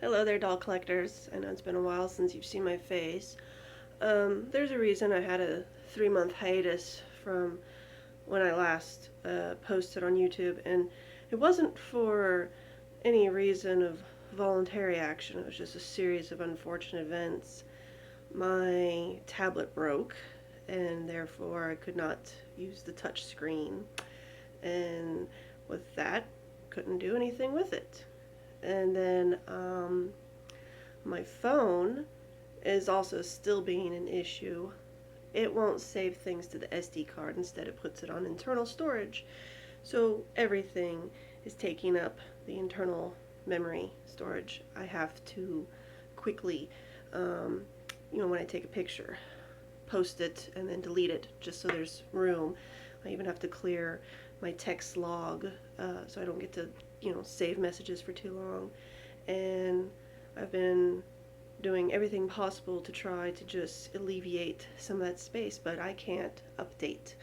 Hello there, doll collectors. I know it's been a while since you've seen my face. There's a reason I had a 3 month hiatus from when I last posted on YouTube, and it wasn't for any reason of voluntary action. It was just a series of unfortunate events. My tablet broke, and therefore I could not use the touch screen, and with that, couldn't do anything with it. And then my phone is also still being an issue. It won't save things to the SD card. Instead, it puts it on internal storage. So everything is taking up the internal memory storage. I have to quickly, when I take a picture, post it and then delete it just so there's room. I even have to clear my text log so I don't get to, save messages for too long. And I've been doing everything possible to try to just alleviate some of that space, but I can't update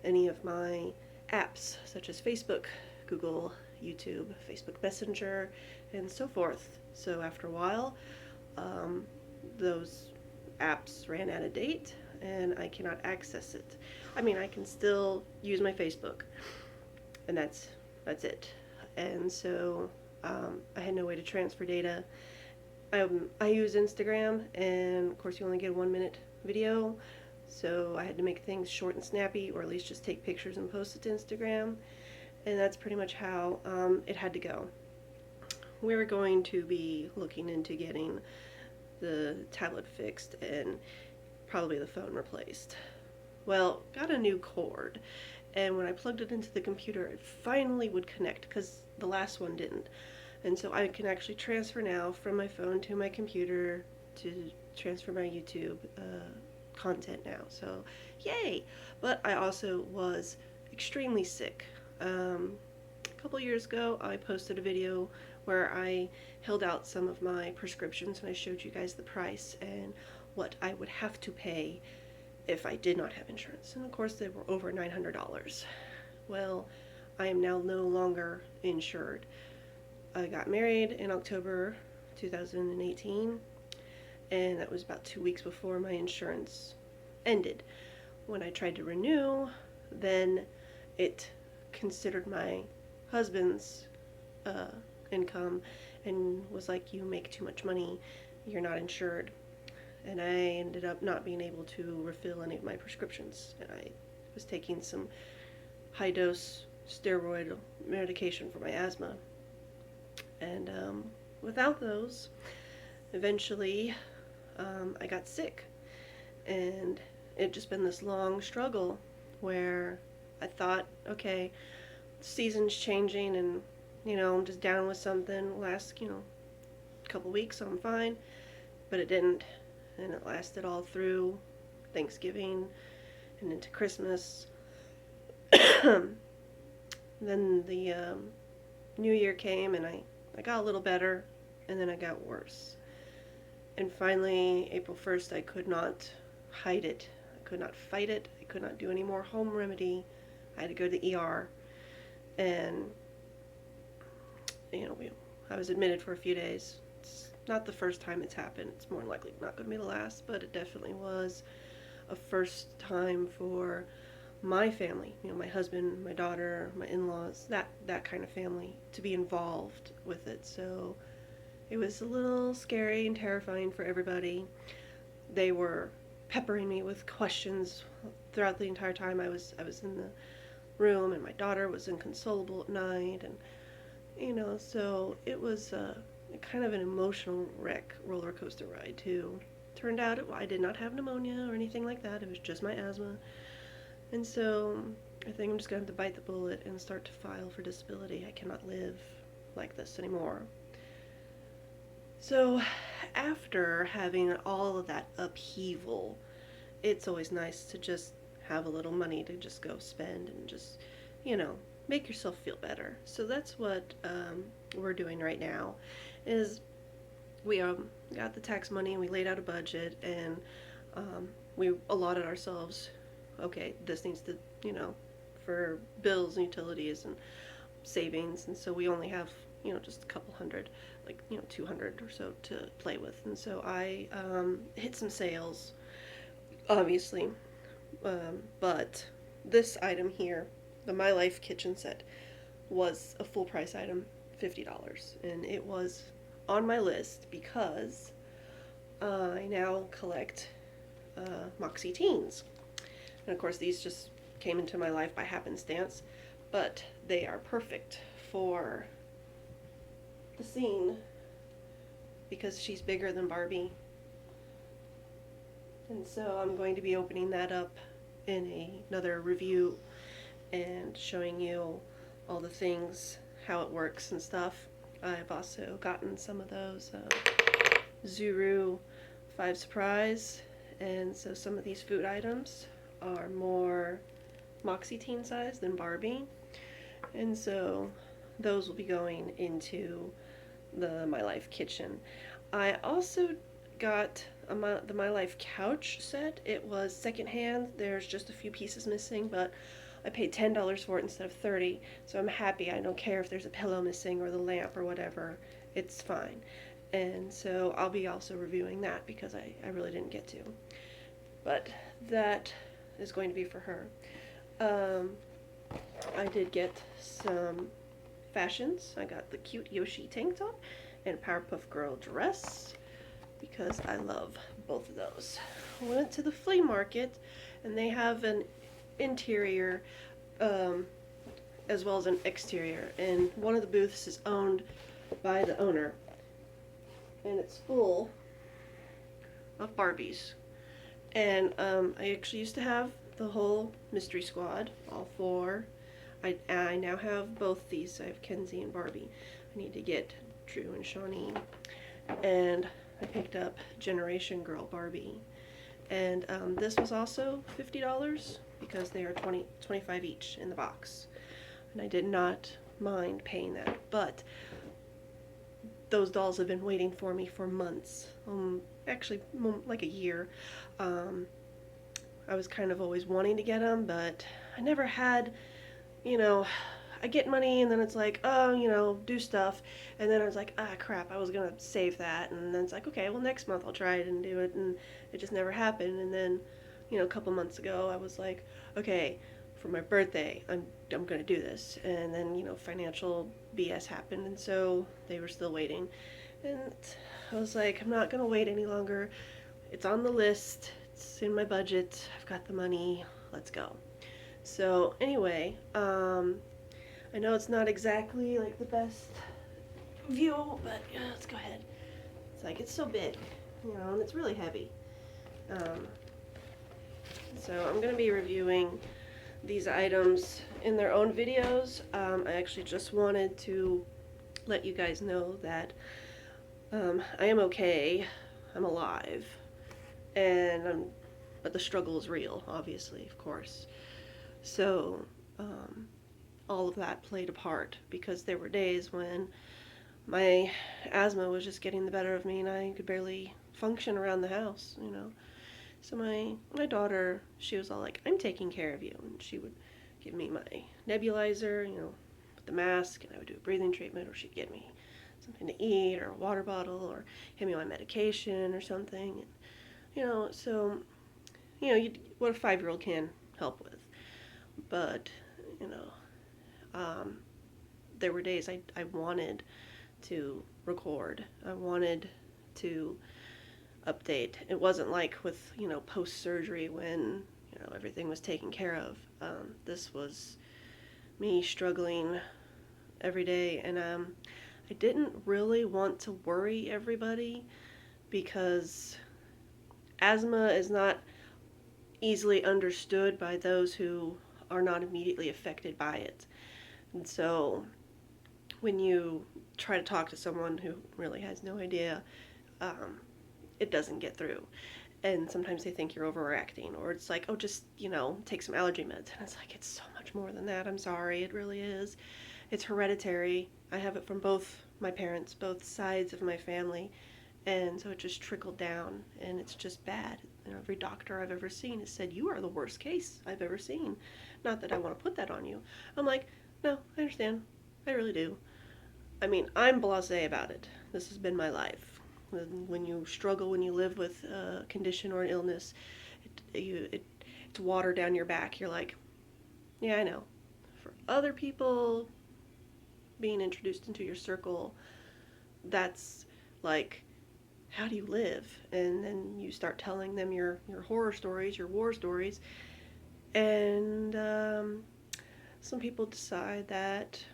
any of my apps such as Facebook, Google, YouTube, Facebook Messenger, and so forth. So after a while, those apps ran out of date and I cannot access it. I mean, I can still use my Facebook, and that's it. And so I had no way to transfer data. I use Instagram, and of course you only get a 1 minute video, so I had to make things short and snappy, or at least just take pictures and post it to Instagram, and that's pretty much how it had to go. We were going to be looking into getting the tablet fixed and probably the phone replaced. Well, got a new cord, and when I plugged it into the computer, it finally would connect because the last one didn't. And so I can actually transfer now from my phone to my computer to transfer my YouTube content now. So, yay! But I also was extremely sick. A couple years ago, I posted a video where I held out some of my prescriptions and I showed you guys the price and what I would have to pay if I did not have insurance. And of course, they were over $900. Well, I am now no longer insured. I got married in October 2018, and that was about 2 weeks before my insurance ended. When I tried to renew, then it considered my husband's income and was like, you make too much money, you're not insured. And I ended up not being able to refill any of my prescriptions. And I was taking some high dose steroid medication for my asthma. And without those, eventually I got sick. And it just been this long struggle where I thought, okay, the season's changing and, I'm just down with something. Last, couple weeks, I'm fine. But it didn't. And it lasted all through Thanksgiving and into Christmas. Then the New Year came and I got a little better, and then I got worse. And finally, April 1st, I could not hide it. I could not fight it. I could not do any more home remedy. I had to go to the ER. And, I was admitted for a few days. It's not the first time it's happened. It's more likely not going to be the last, but it definitely was a first time for my family, my husband, my daughter, my in-laws, that kind of family, to be involved with it. So it was a little scary and terrifying for everybody. They were peppering me with questions throughout the entire time I was in the room, and my daughter was inconsolable at night, and so it was kind of an emotional wreck roller coaster ride too. Turned out I did not have pneumonia or anything like that. It was just my asthma. And so I think I'm just going to have to bite the bullet and start to file for disability. I cannot live like this anymore. So after having all of that upheaval, it's always nice to just have a little money to just go spend and just, make yourself feel better. So that's what we're doing right now, is we got the tax money and we laid out a budget, and we allotted ourselves, okay, this needs to, for bills and utilities and savings, and so we only have, just a couple hundred, like, 200 or so to play with. And so I hit some sales, obviously. But this item here, the My Life kitchen set, was a full price item, $50. And it was on my list because I now collect Moxie Teens. And of course, these just came into my life by happenstance, but they are perfect for the scene because she's bigger than Barbie. And so I'm going to be opening that up in another review and showing you all the things, how it works and stuff. I've also gotten some of those Zuru 5 Surprise, and so some of these food items are more Moxie teen size than Barbie, and so those will be going into the My Life kitchen. I also got the My Life couch set. It was secondhand. There's just a few pieces missing, but I paid $10 for it instead of $30, so I'm happy. I don't care if there's a pillow missing or the lamp or whatever. It's fine. And so I'll be also reviewing that because I really didn't get to. But that is going to be for her. I did get some fashions. I got the cute Yoshi tank top and Powerpuff Girl dress because I love both of those. I went to the flea market and they have an interior as well as an exterior, and one of the booths is owned by the owner, and it's full of Barbies. And I actually used to have the whole Mystery Squad, all four. I now have both these. I have Kenzie and Barbie. I need to get Drew and Shawnee. And I picked up Generation Girl Barbie. And this was also $50 because they are $25 each in the box. And I did not mind paying that. But those dolls have been waiting for me for months. Actually, like a year. I was kind of always wanting to get them, but I never had, I get money and then it's like, oh, do stuff. And then I was like, ah, crap, I was going to save that. And then it's like, okay, well, next month I'll try it and do it. And it just never happened. And then, a couple months ago, I was like, okay, for my birthday, I'm going to do this. And then, financial BS happened. And so they were still waiting. And I was like, I'm not going to wait any longer. It's on the list. It's in my budget. I've got the money. Let's go. So anyway, I know it's not exactly like the best view, but let's go ahead. It's like, it's so big, and it's really heavy. So I'm going to be reviewing these items in their own videos. I actually just wanted to let you guys know that I am okay. I'm alive. But the struggle is real, obviously, of course. So, all of that played a part because there were days when my asthma was just getting the better of me and I could barely function around the house, So my daughter, she was all like, I'm taking care of you. And she would give me my nebulizer, with the mask, and I would do a breathing treatment, or she'd get me something to eat or a water bottle or give me my medication or something. So, what a 5-year-old can help with. But, there were days I wanted to record. I wanted to update. It wasn't like with, post-surgery when, everything was taken care of. This was me struggling every day, and I didn't really want to worry everybody because asthma is not easily understood by those who are not immediately affected by it. And so when you try to talk to someone who really has no idea, it doesn't get through. And sometimes they think you're overreacting, or it's like, oh, just, take some allergy meds. And it's like, it's so much more than that. I'm sorry, it really is. It's hereditary. I have it from both my parents, both sides of my family. And so it just trickled down, and it's just bad. And every doctor I've ever seen has said, you are the worst case I've ever seen. Not that I want to put that on you. I'm like, no, I understand. I really do. I mean, I'm blasé about it. This has been my life. When you struggle, when you live with a condition or an illness, it's water down your back. You're like, yeah, I know. For other people, being introduced into your circle, that's like, how do you live? And then you start telling them your horror stories, your war stories, and some people decide that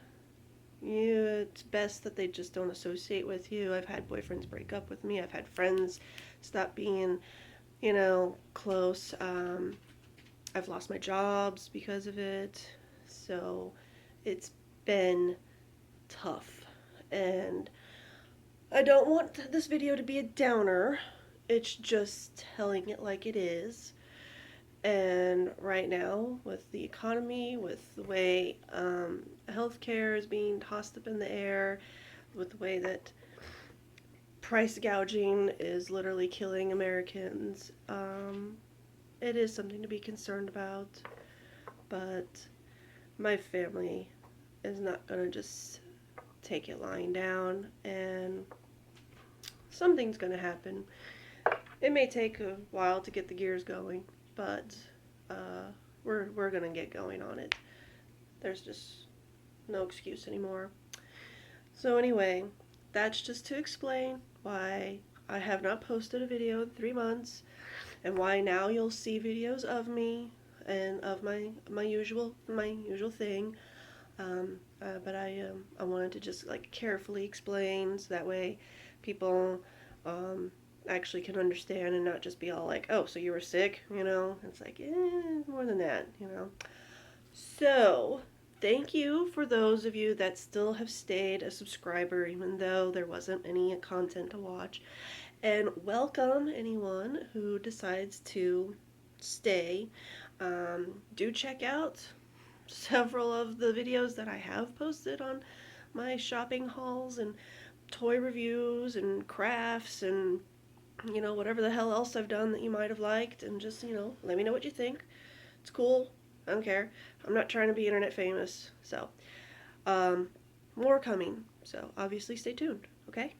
it's best that they just don't associate with you. I've had boyfriends break up with me. I've had friends stop being, close. I've lost my jobs because of it. So it's been tough. And I don't want this video to be a downer. It's just telling it like it is. And right now, with the economy, with the way healthcare is being tossed up in the air, with the way that price gouging is literally killing Americans, it is something to be concerned about. But my family is not going to just take it lying down, and something's going to happen. It may take a while to get the gears going, but we're gonna get going on it. There's just no excuse anymore. So anyway, that's just to explain why I have not posted a video in 3 months, and why now you'll see videos of me and of my usual thing. But I wanted to just like carefully explain so that way people actually can understand and not just be all like, oh, so you were sick, It's like, more than that. So, thank you for those of you that still have stayed a subscriber, even though there wasn't any content to watch. And welcome anyone who decides to stay. Do check out several of the videos that I have posted on my shopping hauls and toy reviews and crafts and whatever the hell else I've done that you might have liked, and just, let me know what you think. It's cool. I don't care. I'm not trying to be internet famous. So, more coming. So, obviously, stay tuned, okay?